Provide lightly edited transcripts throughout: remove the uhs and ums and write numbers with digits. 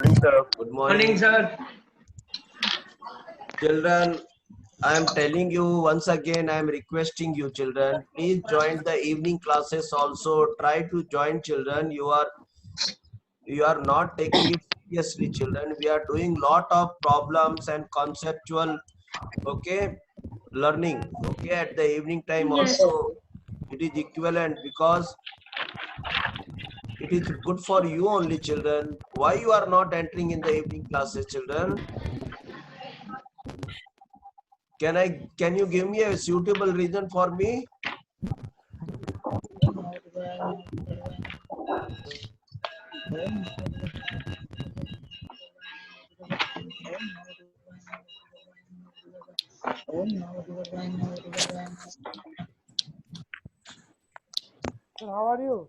Morning, sir. Good Morning, morning. sir. Children, I am telling you once again, I am requesting you, children, please join the evening classes also. Try to join, children. You are not taking it seriously, children. We are doing lot of problems and conceptual, okay, learning, okay, at the evening time Yes. also. It is equivalent because it is good for you only, children. Why you are not entering in the evening classes, children? Can you give me a suitable reason for me? How are you?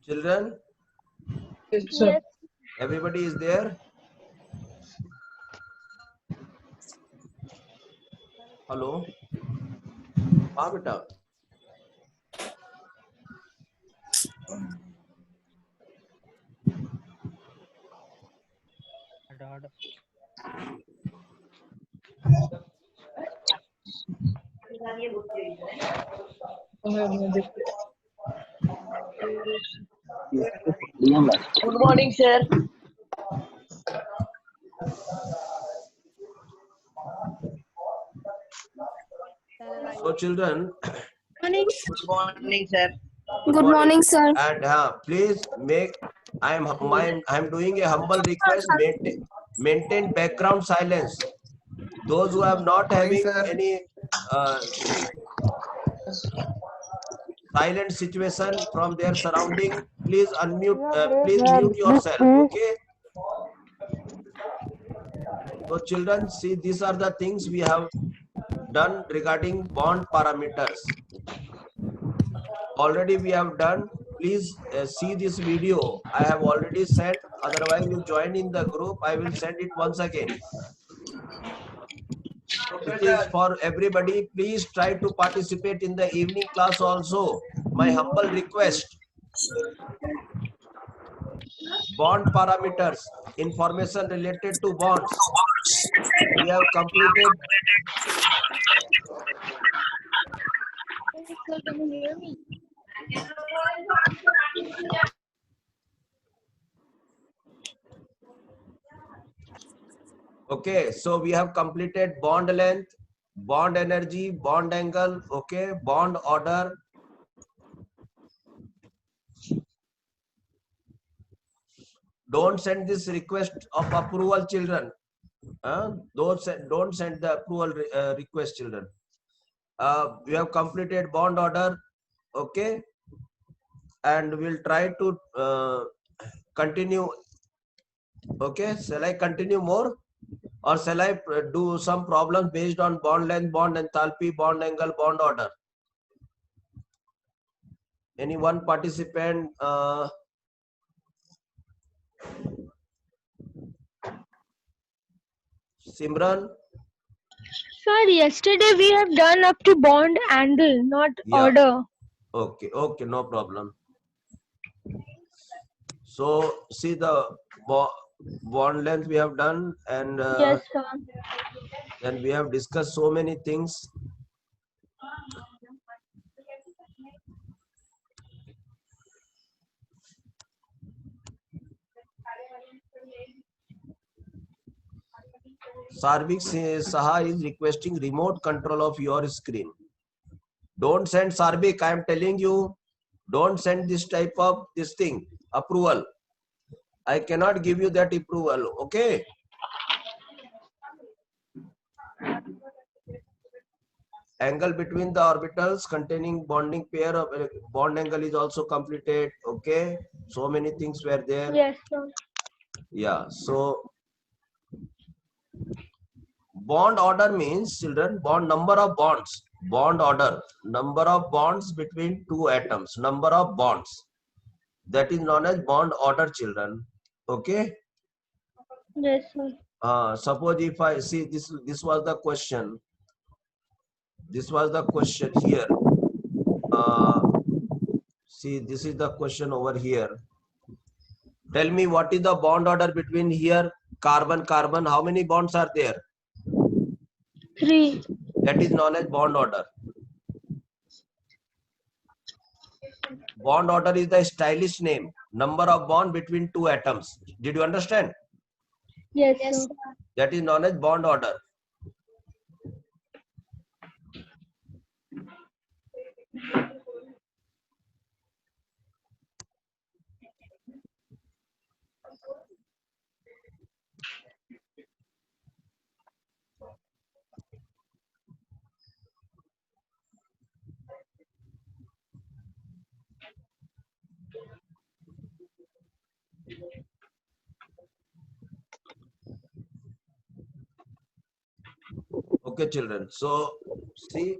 Children, Yes, sir. Yes. everybody is there? Hello? हाँ बेटा. Good morning, sir. So children, Morning. Good morning, sir. good Good morning. morning, sir. And please make, I'm doing a humble request, maintain background silence. Those who have not Morning, having sir. any silent situation from their surrounding, please unmute, please mute yourself, okay? So children, see, these are the things we have done regarding bond parameters. Already we have done. Please see this video. I have already sent. Otherwise, you join in the group. I will send it once again. Okay, It is sir. for everybody. Please try to participate in the evening class also. My humble request. Bond parameters. Information related to bonds. We have completed. Sir, can you hear me? Okay, so we have completed bond length, bond energy, bond angle, okay, bond order. Don't send this request of approval, children. Don't send the approval request, children. We have completed bond order, okay, and we'll try to continue. Okay, shall I continue more? Or shall I do some problems based on bond length, bond enthalpy, bond angle, bond order? Any one participant? Simran? Sir, yesterday we have done up to bond angle, not Yeah. order. Okay, okay, no problem. So see the bond length we have done, and Yes, sir. then we have discussed so many things. Sarvik Saha is requesting remote control of your screen. Don't send Sarvik, I am telling you, don't send this type of this thing, approval. I cannot give you that approval, okay? Angle between the orbitals containing bonding pair of bond angle is also completed, okay? So many things were there. Yes, sir. Yeah, so bond order means, children, bond number of bonds. Bond order, number of bonds between two atoms, number of bonds. That is known as bond order, children. Okay. Yes, sir. Suppose if I see this was the question. This was the question here. See, this is the question over here. Tell me what is the bond order between here carbon carbon. How many bonds are there? 3. That is known as bond order. Bond order is the stylish name. Number of bond between two atoms. Did you understand? Yes, sir. That is known as bond order. Okay, children. So, see,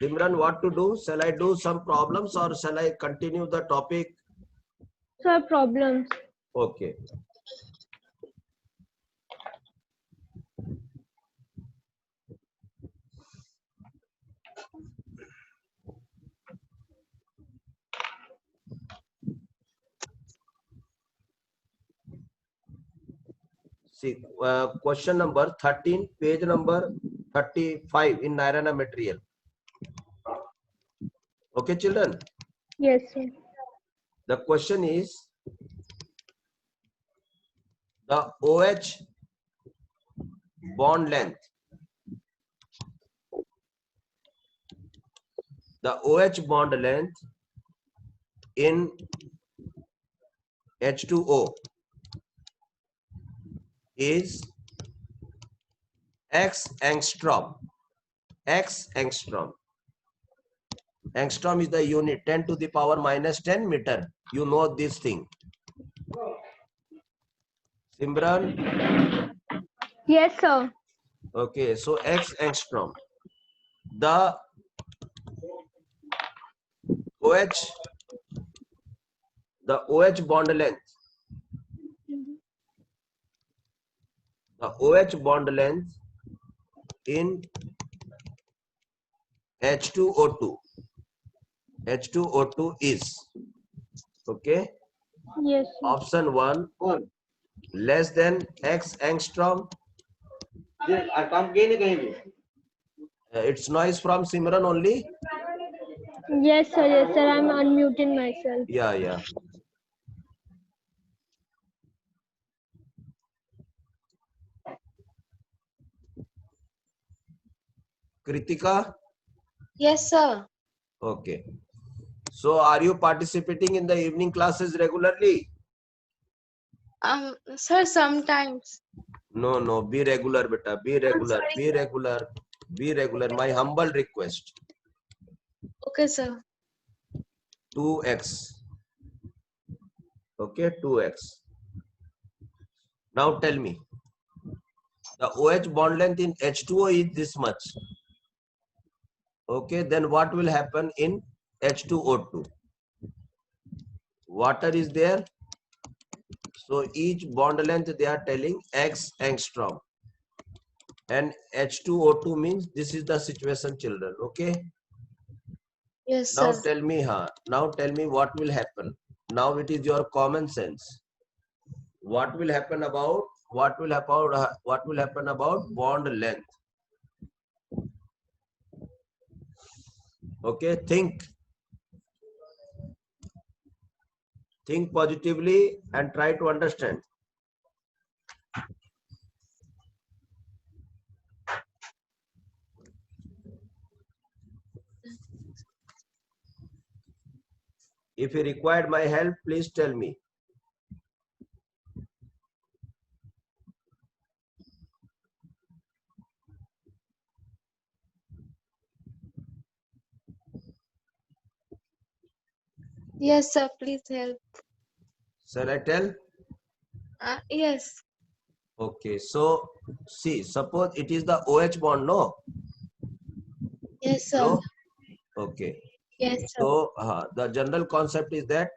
Simran, what to do? Shall I do some problems or shall I continue the topic? Sir, problems. Okay. See, question number 13, page number 35 in Narayana material. Okay, children. Yes, sir. The question is the OH bond length. The OH bond length in H2O is X angstrom. X angstrom. Angstrom is the unit 10 to the power minus 10 meter. You know this thing. Simran? Yes, sir. Okay, so X angstrom. The OH bond length. The OH bond length in H2O2. H2O2 is, okay, Yes, sir. option 1 less than X angstrom. It's noise from Simran only. Yes, sir. Yes, sir. I'm unmuting myself. Yeah. Kritika? Yes, sir. Okay. So are you participating in the evening classes regularly? Sir, sometimes. No. Be regular, beta. Be regular. Be regular. Be regular. My humble request. Okay, sir. 2x. Okay, 2x. Now tell me. The OH bond length in H2O is this much. Okay, then what will happen in H2O2? Water is there. So each bond length they are telling X angstrom. And H2O2 means this is the situation, children. Okay. Yes, Now sir. tell me, now tell me what will happen. Now it is your common sense. What will happen about bond length? Okay, think positively and try to understand. If you required my help, please tell me. Yes, sir. Please help. Shall I tell? Yes. Okay, so see, suppose it is the OH bond, no? Yes, sir. No? Okay. Yes, sir. So the general concept is that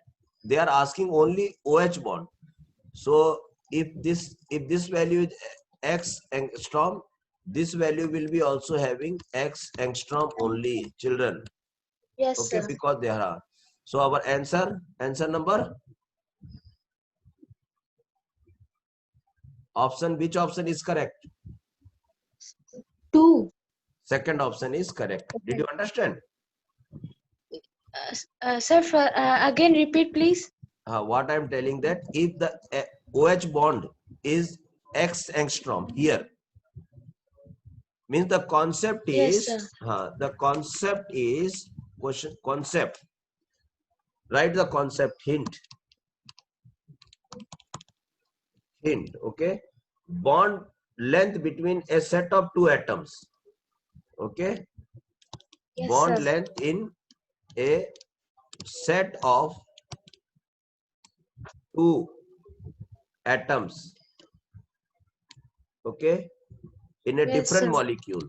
they are asking only OH bond. So if this value is X angstrom, this value will be also having X angstrom only, children. Yes, Okay, sir. because there are. So our answer number option, which option is correct? 2. Second option is correct. Did you understand? Sir, again repeat, please. What I'm telling that if the OH bond is X angstrom here, means the concept Yes, is, sir. concept, write the concept, hint, okay? Bond length between a set of two atoms, okay? Yes, Bond sir. length in a set of two atoms, okay? In a Yes, different sir. molecule,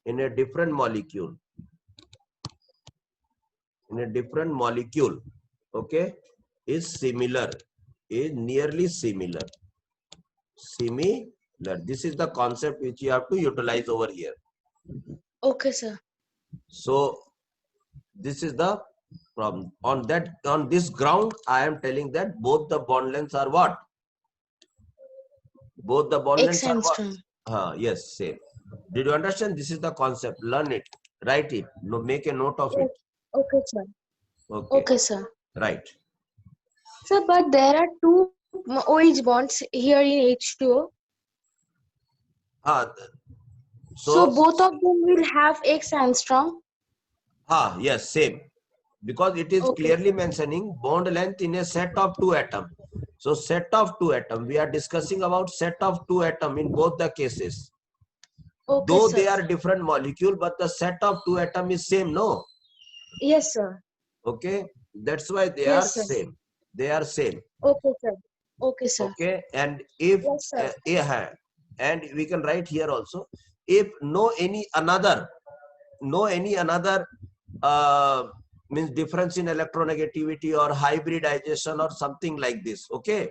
in a different molecule, okay, is similar, is nearly similar. This is the concept which you have to utilize over here. Okay, sir. So this is the problem. On this ground, I am telling that both the bond lengths are what? Both the bond X lengths are what? angstrom. Yes, same. Did you understand? This is the concept. Learn it. Write it. No, make a note of it. Okay, sir. Okay. Okay, sir. Right. Sir, but there are two OH bonds here in H2O. Ah, So so both of them will have X angstrom. yes, same. Because it is Okay, clearly sir. mentioning bond length in a set of two atom. So set of two atom. We are discussing about set of two atom in both the cases. Okay, Though sir. they are different molecule, but the set of two atom is same, no? Yes, sir. Okay, that's why they are Yes, sir. same. They are same. Okay, sir. Okay, sir. Okay, and if Yes, sir. and we can write here also, if no any another uh, means difference in electronegativity or hybridization or something like this. Okay,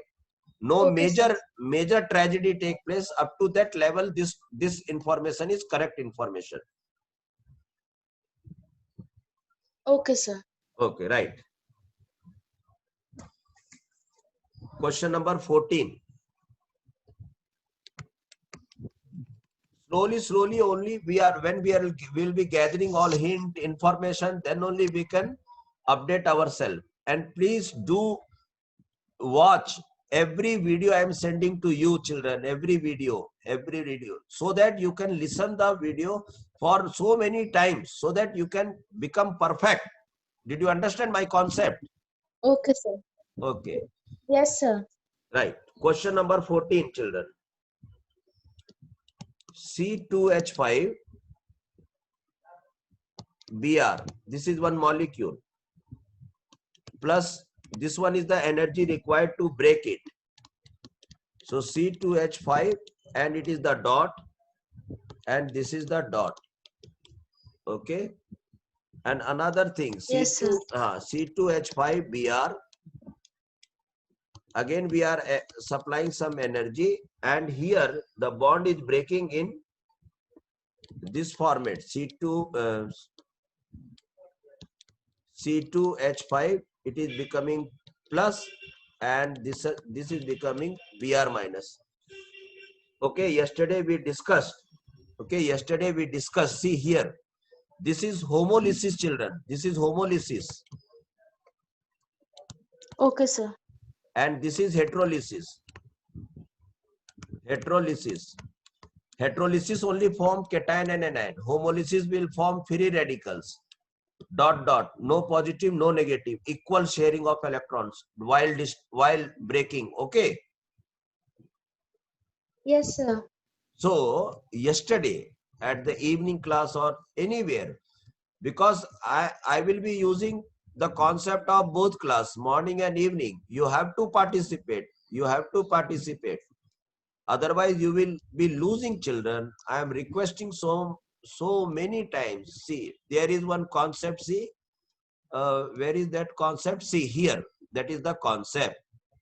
no Okay, sir. major tragedy take place up to that level. This information is correct information. Okay, sir. Okay, right. Question number 14. Slowly only when we will be gathering all hint information, then only we can update ourselves. And please do watch every video I am sending to you children, every video, so that you can listen the video for so many times, so that you can become perfect. Did you understand my concept? Okay, sir. Okay, Yes, sir. right. Question number 14, children. C2H5 Br, this is one molecule, plus this one is the energy required to break it. So C2H5, and it is the dot, and this is the dot. Okay, and another thing, Yes, sir. C2H5Br, again we are supplying some energy, and here the bond is breaking in this format, C2H5, it is becoming plus, and this is becoming Br minus. Okay, yesterday we discussed. See here, this is homolysis, children. This is homolysis, Okay, sir. and this is heterolysis. Heterolysis only form cation and anion. Homolysis will form free radicals. Dot, no positive, no negative, equal sharing of electrons while breaking. Okay. Yes, sir. So yesterday at the evening class or anywhere, because I will be using the concept of both class, morning and evening, you have to participate. Otherwise you will be losing, children. I am requesting so many times. See, there is one concept. See, where is that concept? See here, that is the concept.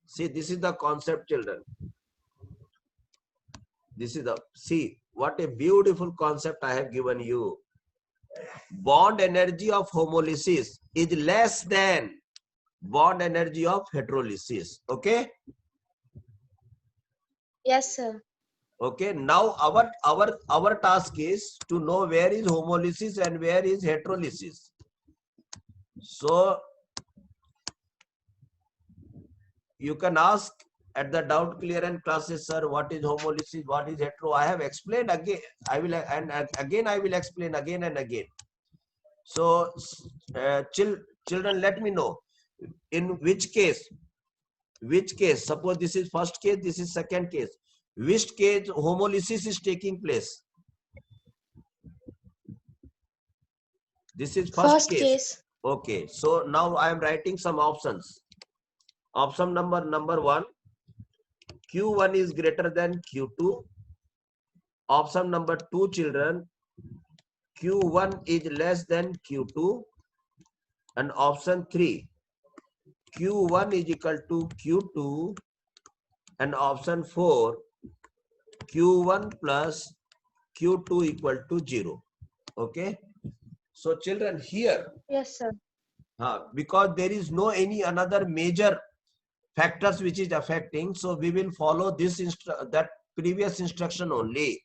See, this is the concept, children. This is the, see what a beautiful concept I have given you. bond energy of homolysis is less than bond energy of heterolysis. Okay. Yes, sir. Okay. Now our task is to know where is homolysis and where is heterolysis. So you can ask at the doubt clearance classes, sir, what is homolysis, what is hetero. I have explained again. I will and again I will explain again and again. So children, let me know in which case, suppose this is first case, this is second case, which case homolysis is taking place. This is first case. Okay, so now I am writing some options. Option number 1, Q1 is greater than Q2. Option number 2, children, Q1 is less than Q2. And option 3, Q1 is equal to Q2. And option 4, Q1 plus Q2 equal to 0. Okay. So children, here, Yes, sir. because there is no any another major factors which is affecting, so we will follow this that previous instruction only.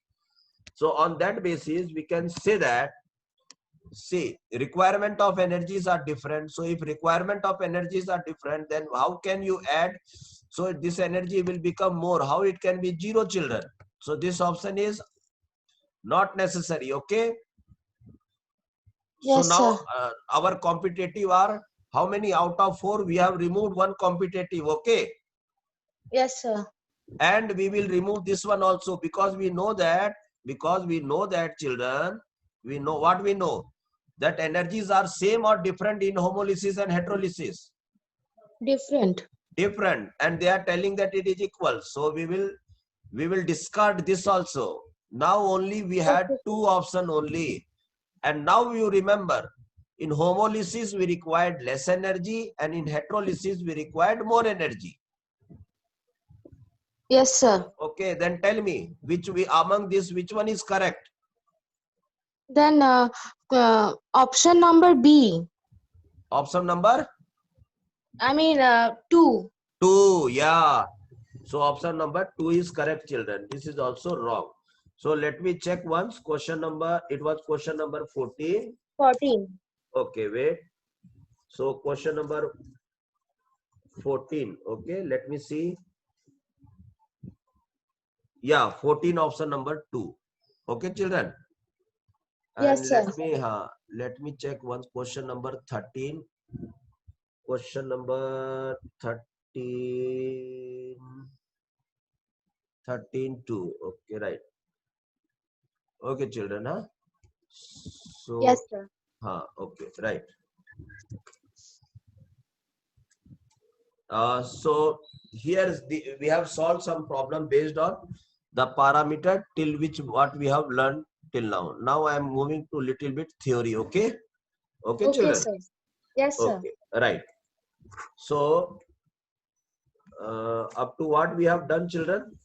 So on that basis, we can say that, see, requirement of energies are different. So if requirement of energies are different, then how can you add? So this energy will become more. How it can be 0, children? So this option is not necessary. Okay. Yes, so now sir. Our competitive are how many out of 4? We have removed one competitive. Okay. Yes, sir. And we will remove this one also, because we know that children, we know what we know, that energies are same or different in homolysis and heterolysis. Different, and they are telling that it is equal. So we will discard this also. Now only we had 2 options only. And now you remember, in homolysis we required less energy, and in heterolysis we required more energy. Yes, sir. Okay, then tell me among this, which one is correct? Then option number B. Option number 2. 2. Yeah. So option number 2 is correct, children. This is also wrong. So let me check once. Question number 14. 14. Okay, wait. So question number 14. Okay, let me see. Yeah, 14, option number 2. Okay, children. And Yes, sir. let me check once. Question number 13. Question number 13. 13-2. Okay, right. Okay, children. So Yes, sir. Okay, right. So here we have solved some problem based on the parameter till which what we have learned till now. Now I am moving to little bit theory. Okay. Okay, Okay, children. sir. Yes, sir. Okay, right. So up to what we have done, children?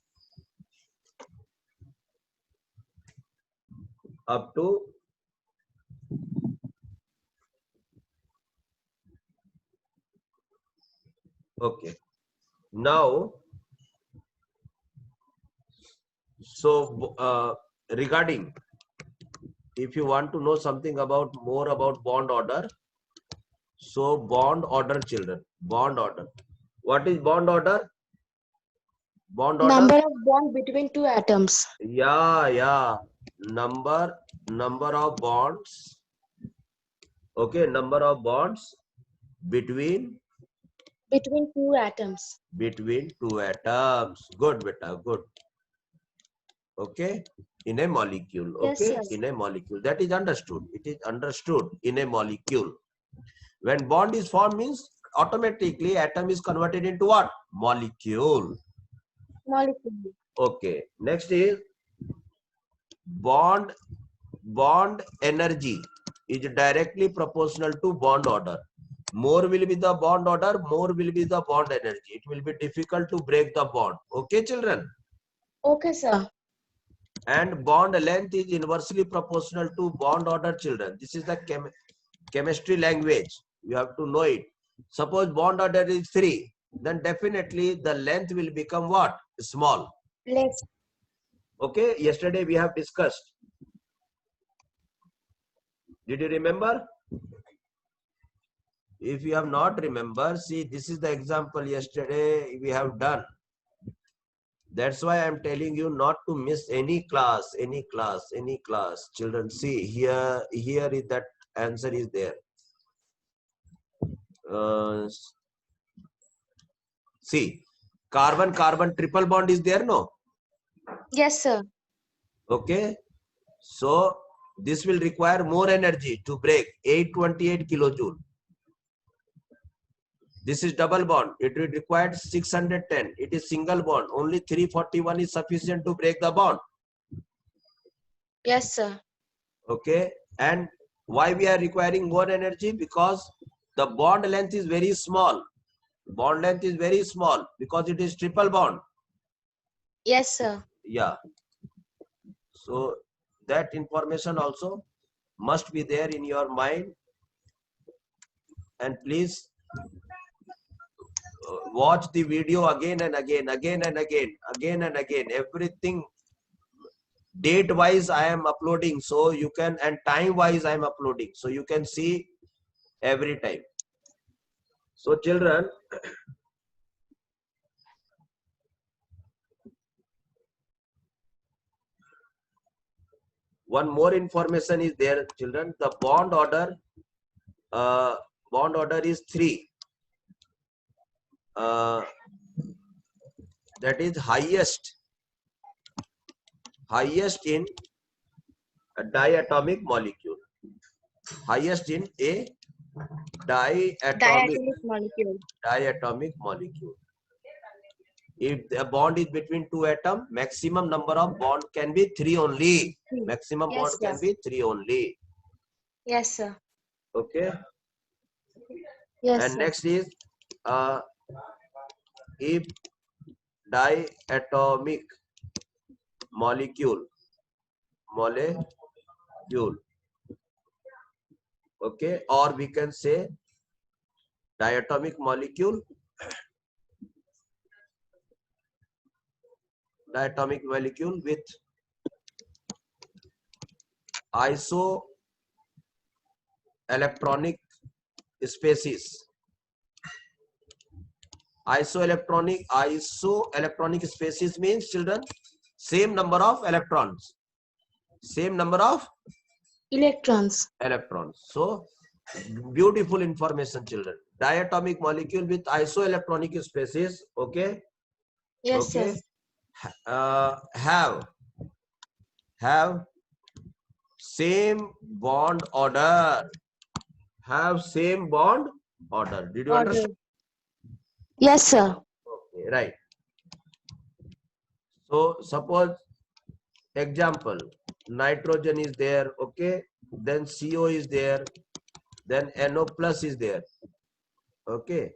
Up to okay. Now, so regarding, if you want to know something more about bond order, so bond order, children, bond order. What is bond order? Bond order. Number of bond between 2 atoms. Yeah. Number of bonds. Okay, number of bonds between 2 atoms. Good, beta, good. Okay, in a molecule. Okay, Yes, sir. in a molecule. That is understood. It is understood in a molecule. When bond is formed, means automatically atom is converted into what? Molecule. Molecule. Okay. Next is bond energy is directly proportional to bond order. More will be the bond order, more will be the bond energy. It will be difficult to break the bond. Okay, children? Okay, sir. and bond length is inversely proportional to bond order, children. This is the chemistry language. You have to know it. Suppose bond order is 3, then definitely the length will become what? Small. Less. Okay, yesterday we have discussed. Did you remember? If you have not remember, see, this is the example yesterday we have done. That's why I'm telling you not to miss any class, any class, any class. Children, see, here is that answer is there. See, carbon triple bond is there, no? Yes, sir. Okay, so this will require more energy to break, 828 kilojoule. This is double bond. It will require 610. It is single bond. Only 341 is sufficient to break the bond. Yes, sir. Okay, and why we are requiring more energy? Because the bond length is very small. Bond length is very small because it is triple bond. Yes, sir. Yeah. So that information also must be there in your mind. And please watch the video again and again, again and again, again and again. Everything date wise I am uploading, so you can, and time wise I am uploading, so you can see every time. So children, one more information is there, children. The bond order is 3. That is highest in a diatomic molecule. Highest in a diatomic molecule. If the bond is between 2 atoms, maximum number of bond can be 3 only. Maximum Yes, bond can sir. be 3 only. Yes, sir. Okay. Yes, And sir. next is if diatomic molecule. Okay, or we can say diatomic molecule with isoelectronic species. Isoelectronic species means, children, same number of electrons. Same number of Electrons. So beautiful information, children. Diatomic molecule with isoelectronic species. Okay. Yes, Okay. sir. Have same bond order. Have same bond order. Did you understand? Yes, sir. Okay, right. So suppose example, nitrogen is there, okay, then CO is there, then NO plus is there. Okay,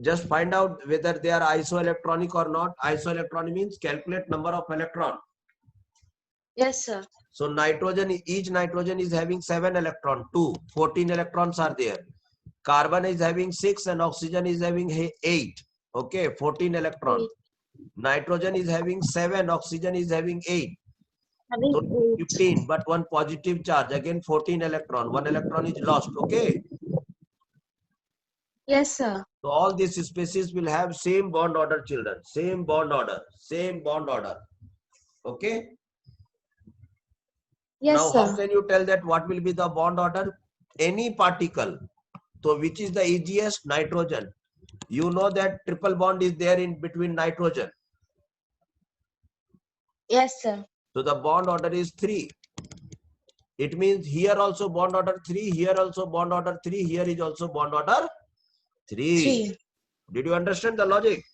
just find out whether they are isoelectronic or not. Isoelectronic means calculate number of electron. Yes, sir. So nitrogen, each nitrogen is having 7 electron, 14 electrons are there. Carbon is having 6 and oxygen is having 8. Okay, 14 electrons. Nitrogen is having 7, oxygen is having 8. So 15, but one positive charge, again 14 electron, 1 electron is lost. Okay. Yes, sir. So all these species will have same bond order, children. Same bond order. Okay. Yes, Now, sir. how can you tell that what will be the bond order? Any particle. So which is the easiest? Nitrogen. You know that triple bond is there in between nitrogen. Yes, sir. So the bond order is 3. It means here also bond order 3, here also bond order 3, here is also bond order 3. Did you understand the logic?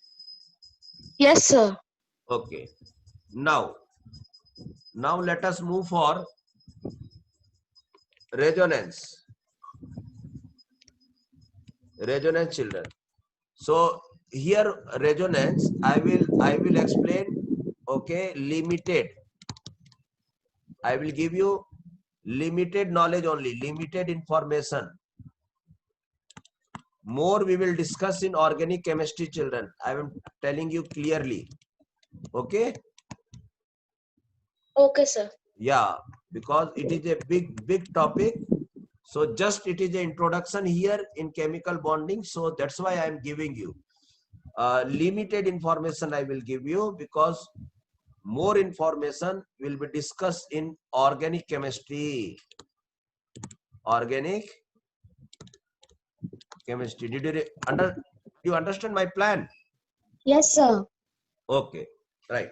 Yes, sir. Okay. Now let us move for resonance. Resonance, children. So here resonance, I will explain. Okay, limited I will give you limited knowledge only, limited information. More we will discuss in organic chemistry, children. I am telling you clearly. Okay? Okay, sir. Yeah, because it is a big topic. So just it is an introduction here in chemical bonding. So that's why I am giving you limited information. I will give you because more information will be discussed in organic chemistry. Organic chemistry. Did you understand my plan? Yes, sir. Okay, right.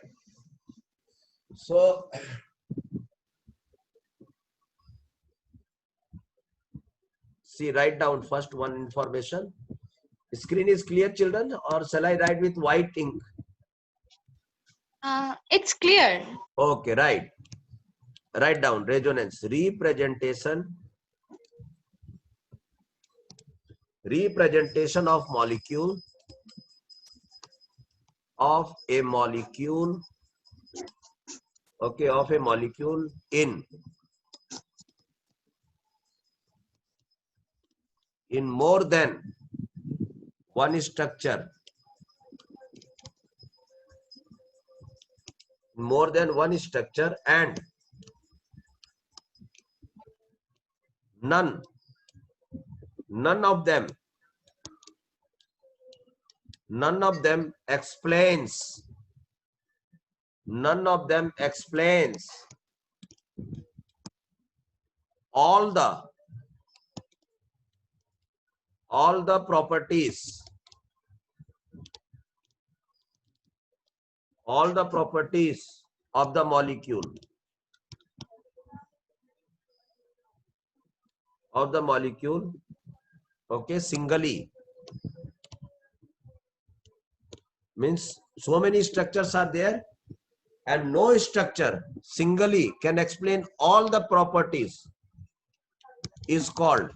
So see, write down first one information. Screen is clear, children, or shall I write with white ink? It's clear. Okay, right. Write down resonance, representation of molecule okay, of a molecule in more than one structure, and none of them explains all the properties of the molecule okay, singly. Means so many structures are there and no structure singly can explain all the properties is called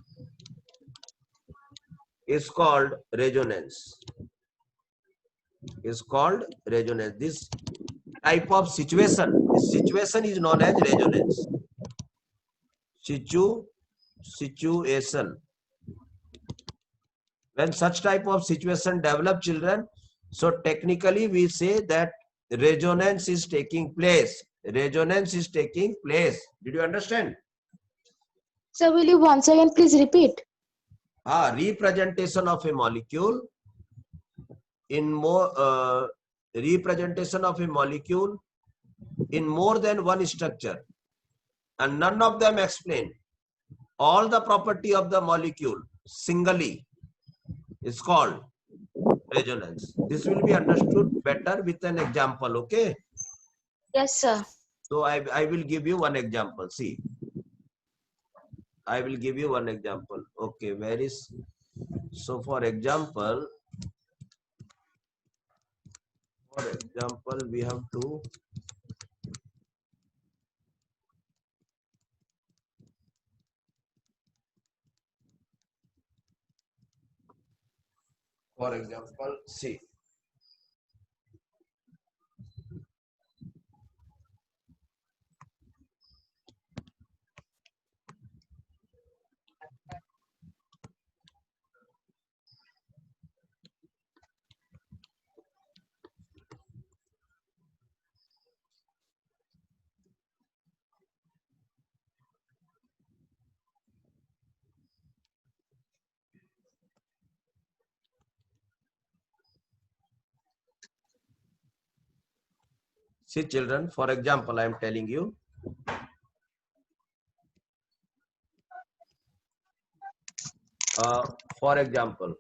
resonance. This type of situation, this situation is known as resonance. Situation. When such type of situation develop, children, so technically we say that resonance is taking place. Did you understand? Sir, will you once again please repeat? Representation of a molecule in more than one structure, and none of them explain all the property of the molecule singly, is called resonance. This will be understood better with an example. Okay? Yes, sir. So I will give you one example. See, I will give you one example. Okay, where is, so for example we have to see, children, for example, I am telling you, for example,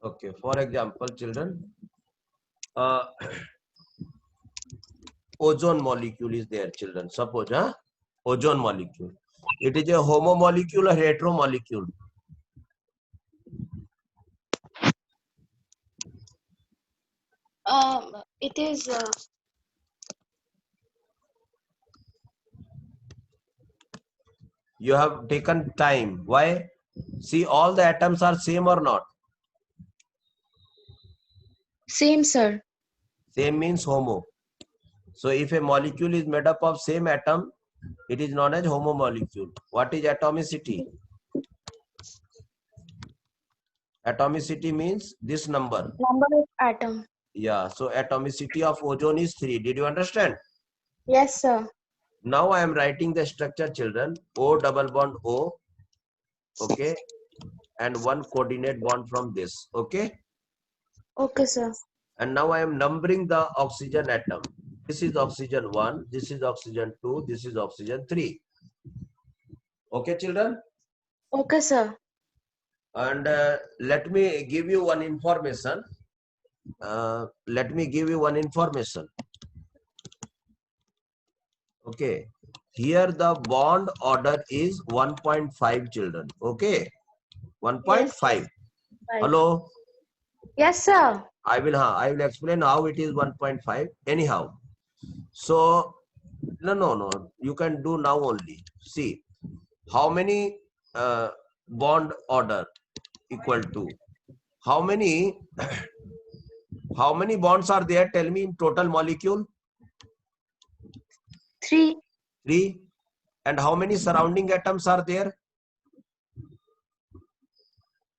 okay, for example, children, ozone molecule is there, children. Suppose ozone molecule, it is a homo molecule or hetero molecule? It is. You have taken time. Why? See, all the atoms are same or not? Same, sir. Same means homo. So if a molecule is made up of same atom, it is known as homomolecule. What is atomicity? Atomicity means this number. Number of atom. Yeah, so atomicity of ozone is 3. Did you understand? Yes, sir. Now I am writing the structure, children. O double bond O, okay, and one coordinate bond from this, okay. Okay, sir. And now I am numbering the oxygen atom. This is oxygen 1, this is oxygen 2, this is oxygen 3. Okay, children? Okay, sir. And let me give you one information. Okay. Here the bond order is 1.5, children. Okay. 1.5. Right. Hello. Yes, sir. I will explain how it is 1.5. Anyhow. So no. You can do now only. See how many bond order equal to how many bonds are there? Tell me in total molecule. 3. 3. And how many surrounding atoms are there?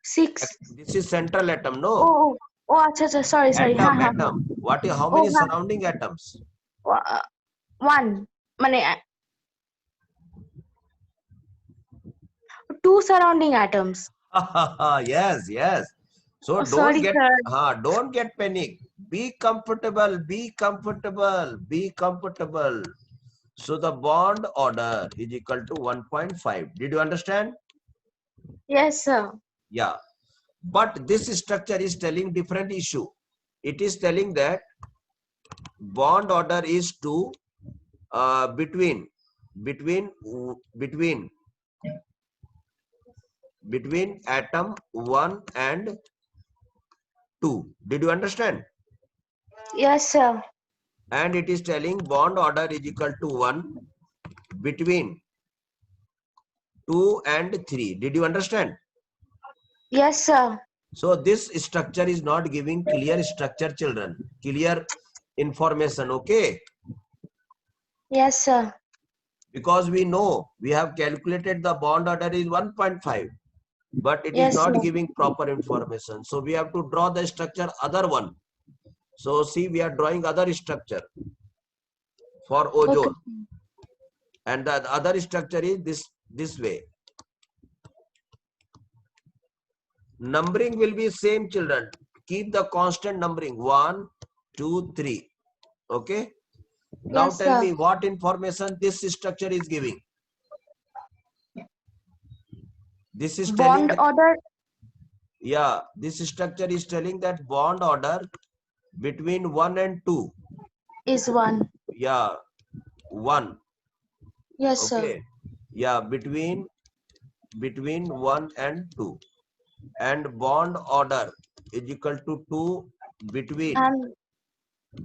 6. This is central atom, no? Acha, sorry. Atom. What is how many Oh, surrounding atoms? 1. Mane, 2 surrounding atoms. Yes. So Sorry, sir. don't get panic. Be comfortable. So the bond order is equal to 1.5. Did you understand? Yes, sir. Yeah. But this structure is telling different issue. It is telling that bond order is to between atom 1 and 2. Did you understand? Yes, sir. And it is telling bond order is equal to 1 between 2 and 3. Did you understand? Yes, sir. So this structure is not giving clear structure, children. Clear information, okay? Yes, sir. Because we know we have calculated the bond order is 1.5, but it is Yes, not sir. giving proper information. So we have to draw the structure other one. So see, we are drawing other structure for ozone. Okay. And the other structure is this way. Numbering will be same, children. Keep the constant numbering 1, 2, 3. Okay. Now Yes, tell sir. me what information this structure is giving. This is telling Bond order yeah, this structure is telling that bond order between 1 and 2. is 1. Yeah, 1. Yes, sir. Okay. Yeah, between 1 and 2. And bond order is equal to 2 between And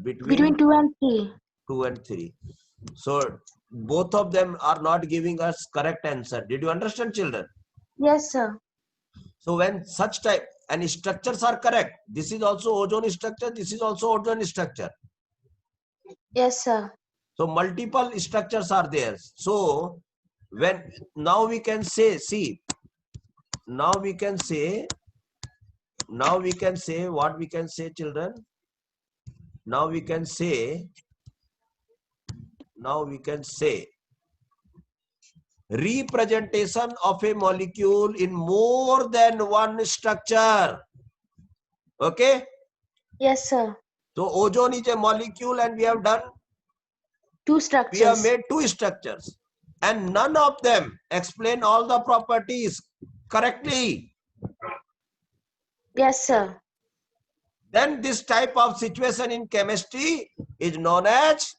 between 2 and 3. 2 and 3. So both of them are not giving us correct answer. Did you understand, children? Yes, sir. So when such type and structures are correct, this is also ozone structure, this is also ozone structure. Yes, sir. So multiple structures are there. So when now we can say, see, now we can say what we can say, children. Now we can say representation of a molecule in more than one structure. Okay. Yes, sir. So ozone is a molecule and we have done 2 structures. we have made 2 structures and none of them explain all the properties correctly. Yes, sir. Then this type of situation in chemistry is known as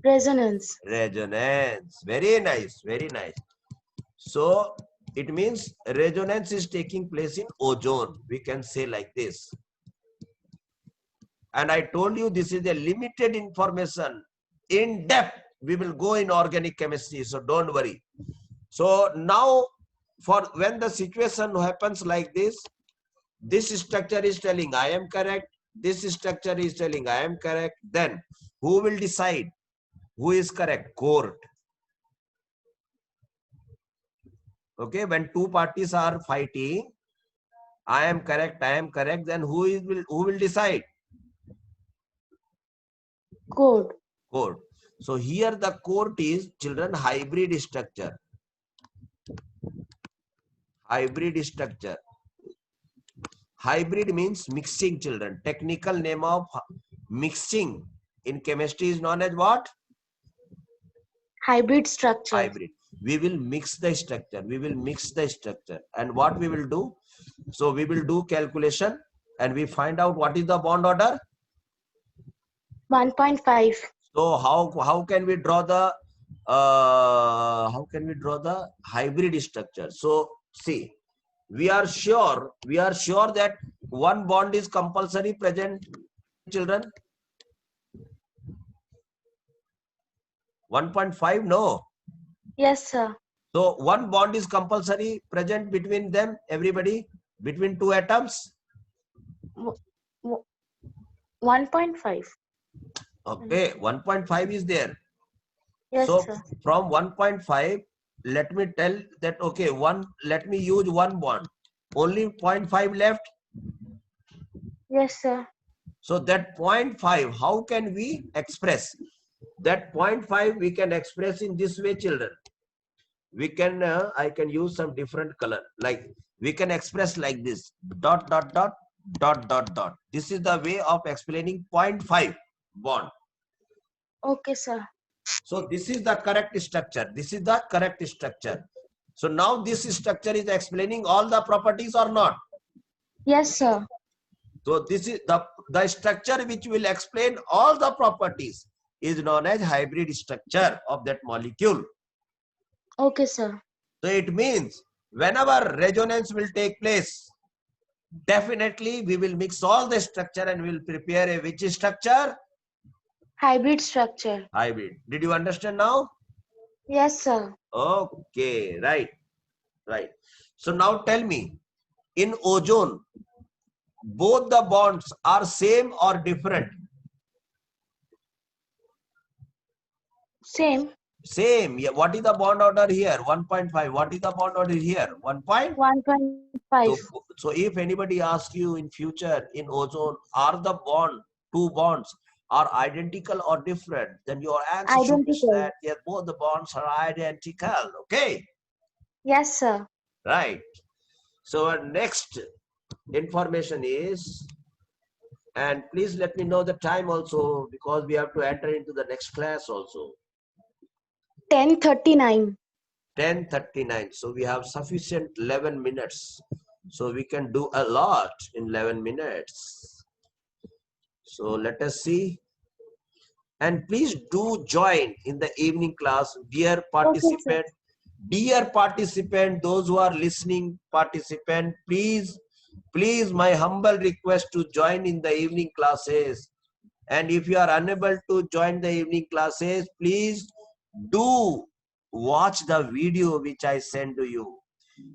Resonance. resonance. Very nice, very nice. So it means resonance is taking place in ozone. We can say like this. And I told you this is a limited information. In depth, we will go in organic chemistry. So don't worry. So now for when the situation happens like this structure is telling I am correct, this structure is telling I am correct, then who will decide who is correct? Court. Okay, when two parties are fighting, I am correct, then who will decide? Court. Court. So here the court is, children, hybrid structure. Hybrid structure. Hybrid means mixing, children. Technical name of mixing in chemistry is known as what? Hybrid structure. Hybrid. We will mix the structure. We will mix the structure. And what we will do? So we will do calculation and we find out what is the bond order. 1.5. So how can we draw the hybrid structure? So see, we are sure that one bond is compulsory present, children. 1.5, no. Yes, sir. So one bond is compulsory present between them, everybody, between two atoms. 1.5. Okay, 1.5 is there. Yes, So sir. from 1.5, let me tell that, okay, let me use one bond. Only 0.5 left. Yes, sir. So that 0.5, how can we express? That 0.5 we can express in this way, children. We can, I can use some different color. Like we can express like this, dot, dot, dot, dot, dot, dot. This is the way of explaining 0.5 bond. Okay, sir. So this is the correct structure. This is the correct structure. So now this structure is explaining all the properties or not? Yes, sir. So this is the structure which will explain all the properties is known as hybrid structure of that molecule. Okay, sir. So it means whenever resonance will take place, definitely we will mix all the structure and we will prepare a which structure? Hybrid structure. Hybrid. Did you understand now? Yes, sir. Okay, right. So now tell me, in ozone, both the bonds are same or different? Same. Same. Yeah. What is the bond order here? 1.5. What is the bond order here? 1. 1.5. So if anybody asks you in future in ozone, are the two bonds are identical or different? Then your answer should be Identical. that yes, both the bonds are identical. Okay. Yes, sir. Right. So our next information is, and please let me know the time also because we have to enter into the next class also. 10:39. 10:39. So we have sufficient 11 minutes. So we can do a lot in 11 minutes. So let us see. And please do join in the evening class, dear participant. Dear participant, those who are listening, participant, please, my humble request to join in the evening classes. And if you are unable to join the evening classes, please do watch the video which I send to you.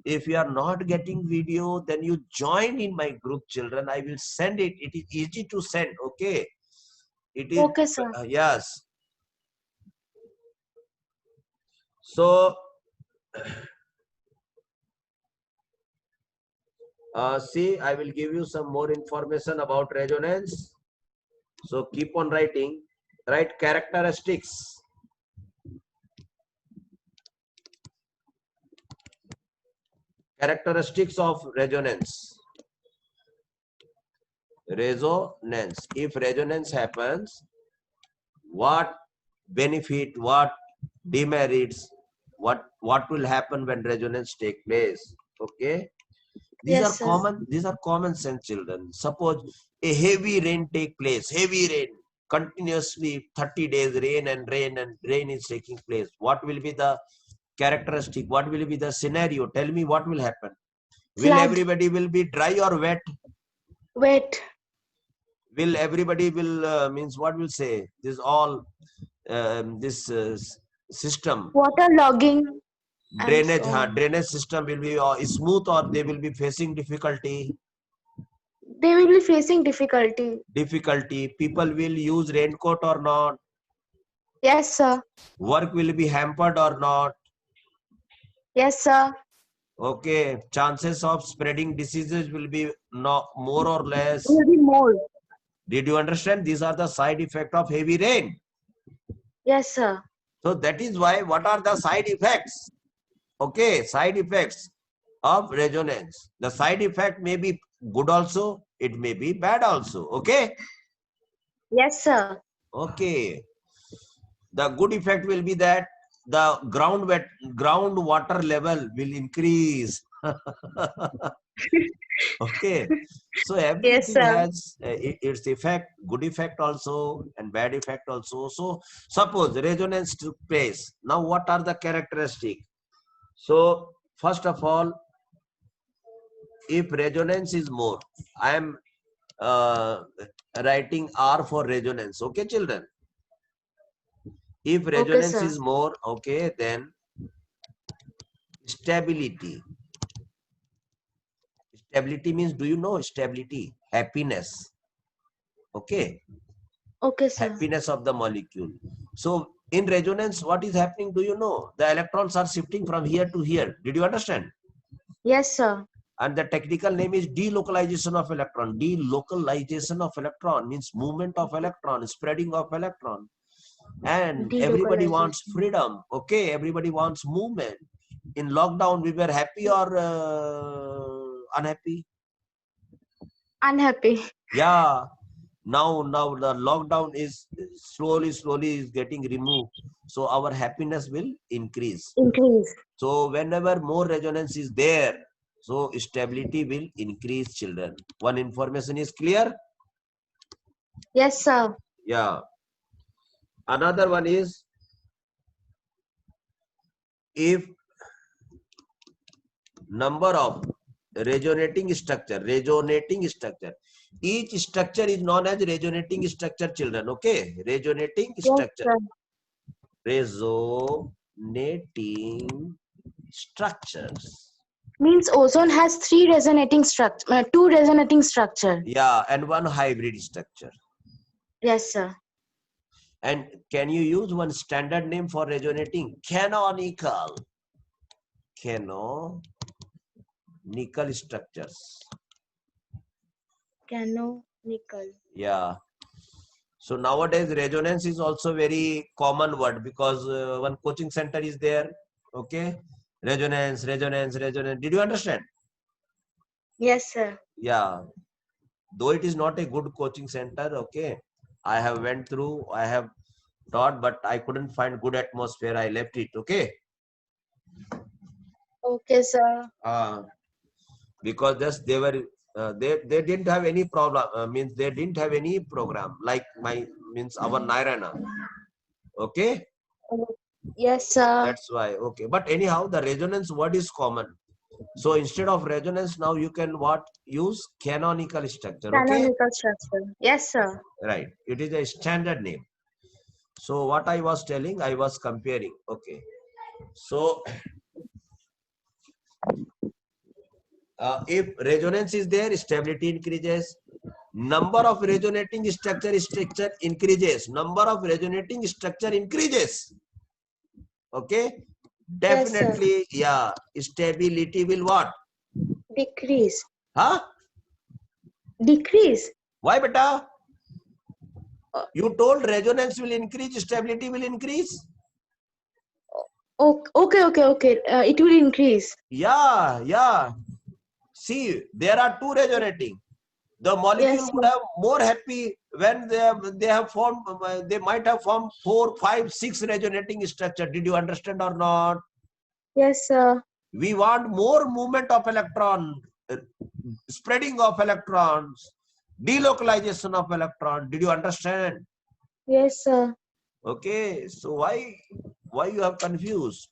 If you are not getting video, then you join in my group, children. I will send it. It is easy to send. Okay. It is. Okay, sir. Yes. So, see, I will give you some more information about resonance. So keep on writing. Write characteristics. Characteristics of resonance. Resonance. If resonance happens, what benefit, what demerits, what will happen when resonance take place? Okay. These are common sense, children. Suppose a heavy rain take place, heavy rain, continuously 30 days rain is taking place. What will be the characteristic? What will be the scenario? Tell me what will happen. Will everybody will be dry or wet? Wet. Will everybody will means what will say? This all this system. Water logging. Drainage system will be smooth or they will be facing difficulty. They will be facing difficulty. Difficulty. People will use raincoat or not? Yes, sir. Work will be hampered or not? Yes, sir. Okay. Chances of spreading diseases will be more or less. Will be more. Did you understand? These are the side effect of heavy rain. Yes, sir. So that is why, what are the side effects? Okay, side effects of resonance. The side effect may be good also, it may be bad also. Okay. Yes, sir. Okay. The good effect will be that the groundwater level will increase. Okay. So Yes, everything sir. has its effect, good effect also and bad effect also. So suppose resonance took place. Now what are the characteristics? So first of all, if resonance is more, I am writing R for resonance. Okay, children. If Okay, resonance sir. is more, okay, then stability. Stability means, do you know stability? Happiness. Okay. Okay, sir. Happiness of the molecule. So in resonance, what is happening? Do you know? The electrons are shifting from here to here. Did you understand? Yes, sir. And the technical name is delocalization of electron. Delocalization of electron means movement of electron, spreading of electron. And everybody wants Delocalization. freedom. Okay, everybody wants movement. In lockdown, we were happy or unhappy? Unhappy. Yeah. Now the lockdown is slowly is getting removed. So our happiness will increase. Increase. So whenever more resonance is there, so stability will increase, children. One information is clear? Yes, sir. Yeah. Another one is, if number of resonating structure, each structure is known as resonating structure, children. Okay, resonating Yes, structure. sir. Resonating structures. Means ozone has two resonating structure. Yeah, and one hybrid structure. Yes, sir. And can you use one standard name for resonating? Canonical. Canonical structures. Canonical. Yeah. So nowadays resonance is also very common word, because one coaching center is there. Okay. Resonance. Did you understand? Yes, sir. Yeah. Though it is not a good coaching center. Okay. I have went through, I have taught, but I couldn't find good atmosphere. I left it. Okay. Okay, sir. Because just they were they didn't have any problem, means they didn't have any program like our Nairana. Okay, Yes, sir. that's why. Okay, but anyhow, the resonance word is common. So instead of resonance, now you can use canonical structure. Okay, Canonical structure. Yes, sir. right, it is a standard name. So what I was telling, I was comparing. Okay, so if resonance is there, stability increases. Number of resonating structure increases. Number of resonating structure increases. Okay. Definitely, yeah. Stability will what? Decrease. Huh? Decrease. Why, beta? You told resonance will increase, stability will increase. Okay. It will increase. Yeah. See, there are two resonating. The molecule Yes, would sir. have more happy when they have formed. They might have formed 4, 5, 6 resonating structure. Did you understand or not? Yes, sir. We want more movement of electron, spreading of electrons, delocalization of electron. Did you understand? Yes, sir. Okay, so why you have confused?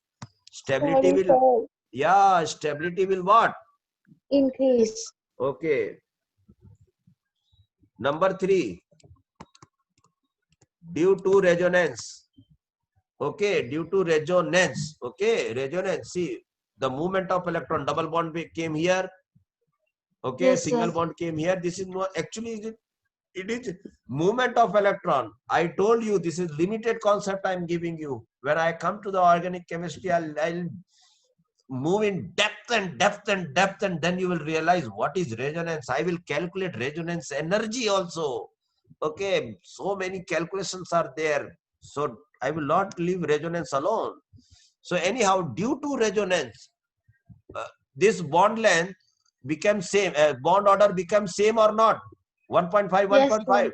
Stability Sorry, will, sir. stability will what? Increase. Okay. Number 3, due to resonance. Okay, due to resonance. Okay, resonance. See, the movement of electron, double bond came here. Okay, Yes, single sir. bond came here. This is not actually it is movement of electron. I told you this is limited concept I am giving you. When I come to the organic chemistry, I'll move in depth and depth and depth, and then you will realize what is resonance. I will calculate resonance energy also. Okay, so many calculations are there. So I will not leave resonance alone. So anyhow, due to resonance, this bond length became same. Bond order becomes same or not? 1.5, Yes, sir. 1.5.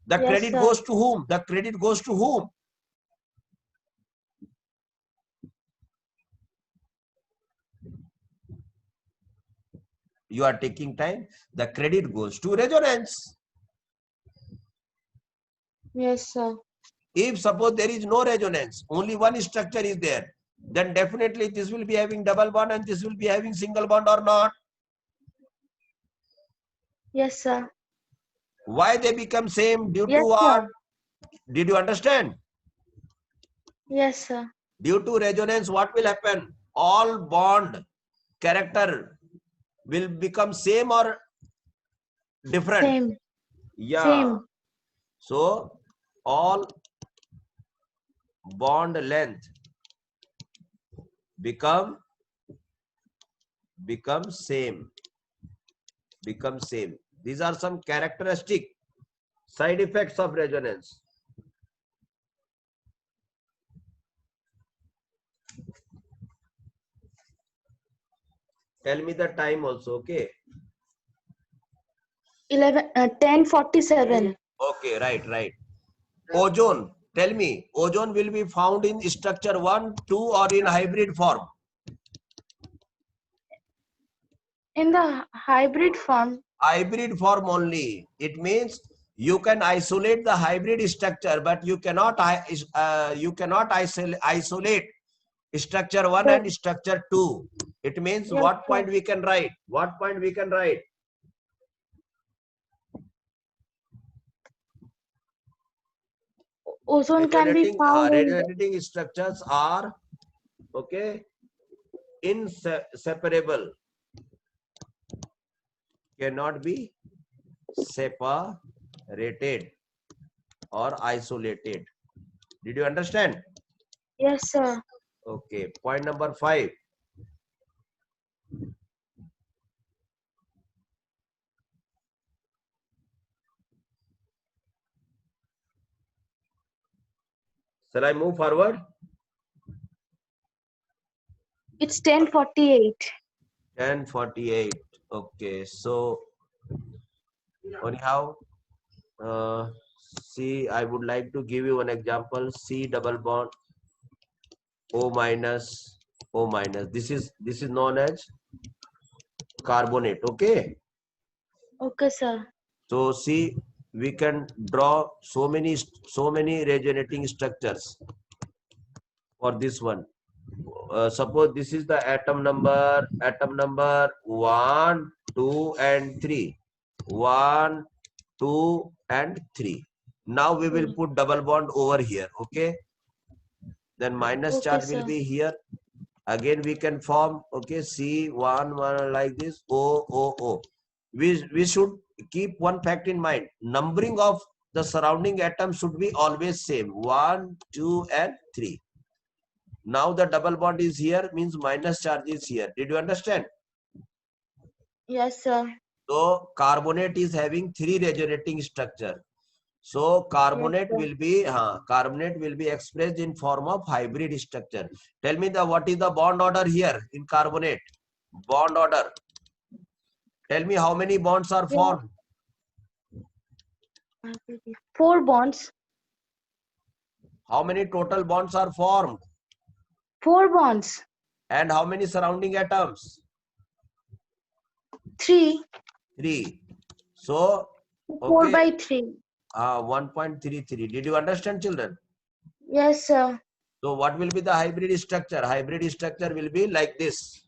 The Yes, credit sir. goes to whom? The credit goes to whom? You are taking time. The credit goes to resonance. Yes, sir. If suppose there is no resonance, only one structure is there, then definitely this will be having double bond and this will be having single bond or not. Yes, sir. Why they become same? Due Yes, to what? sir. Did you understand? Yes, sir. Due to resonance, what will happen? All bond character will become same or different? Same. Yeah. Same. So all bond length become same. These are some characteristic side effects of resonance. Tell me the time also, okay? 10:47. Okay, right. Ozone, tell me, ozone will be found in structure 1, 2 or in hybrid form? In the hybrid form. Hybrid form only. It means you can isolate the hybrid structure, but you cannot isolate structure 1 But and structure 2. It means yes, what sir. point we can write? What point we can write? Ozone can be found in the, Radiating structures are okay inseparable, cannot be separated or isolated. Did you understand? yes, sir. Okay, point number 5. Shall I move forward? It's 10:48. 10:48. Okay, so anyhow, see, I would like to give you an example. C double bond O minus O minus. This is known as carbonate. Okay. Okay, sir. So see, we can draw so many regenerating structures for this one. Suppose this is the atom number 1, 2 and 3. 1, 2 and 3. Now we will put double bond over here. Okay. Then minus Okay, charge will sir. be here. Again we can form, okay, C1 like this, O. We should keep one fact in mind. Numbering of the surrounding atoms should be always same. 1, 2 and 3. Now the double bond is here, means minus charge is here. Did you understand? Yes, sir. So carbonate is having 3 regenerating structure. So carbonate Yes, will be expressed in form of hybrid structure. Tell me what is the bond order here in carbonate? Bond order. Tell me how many bonds are formed? 4 bonds. How many total bonds are formed? 4 bonds. And how many surrounding atoms? 3. 3. So 4 okay, by 3. 1.33. Did you understand, children? Yes, sir. So what will be the hybrid structure? Hybrid structure will be like this.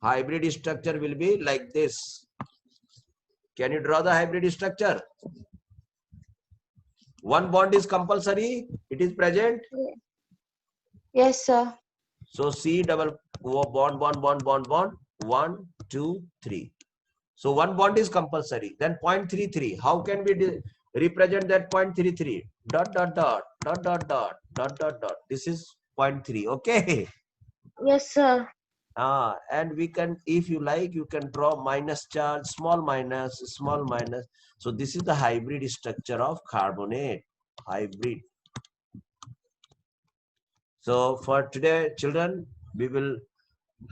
Hybrid structure will be like this. Can you draw the hybrid structure? One bond is compulsory. It is present. Yes, sir. So C double bond. 1, 2, 3. So one bond is compulsory. Then 0.33. How can we represent that 0.33? Dot dot dot dot dot dot dot dot dot. This is 0.3. Okay. Yes, sir. And we can, if you like, you can draw minus charge, small minus, small minus. So this is the hybrid structure of carbonate. Hybrid. So for today, children, we will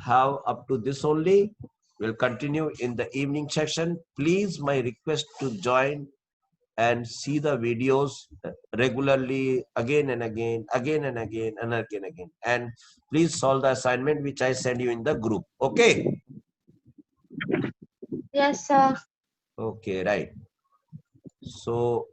have up to this only. We'll continue in the evening section. Please, my request to join and see the videos regularly, again and again, again and again, and again and again. And please solve the assignment which I send you in the group. Okay. Yes, sir. Okay, right. So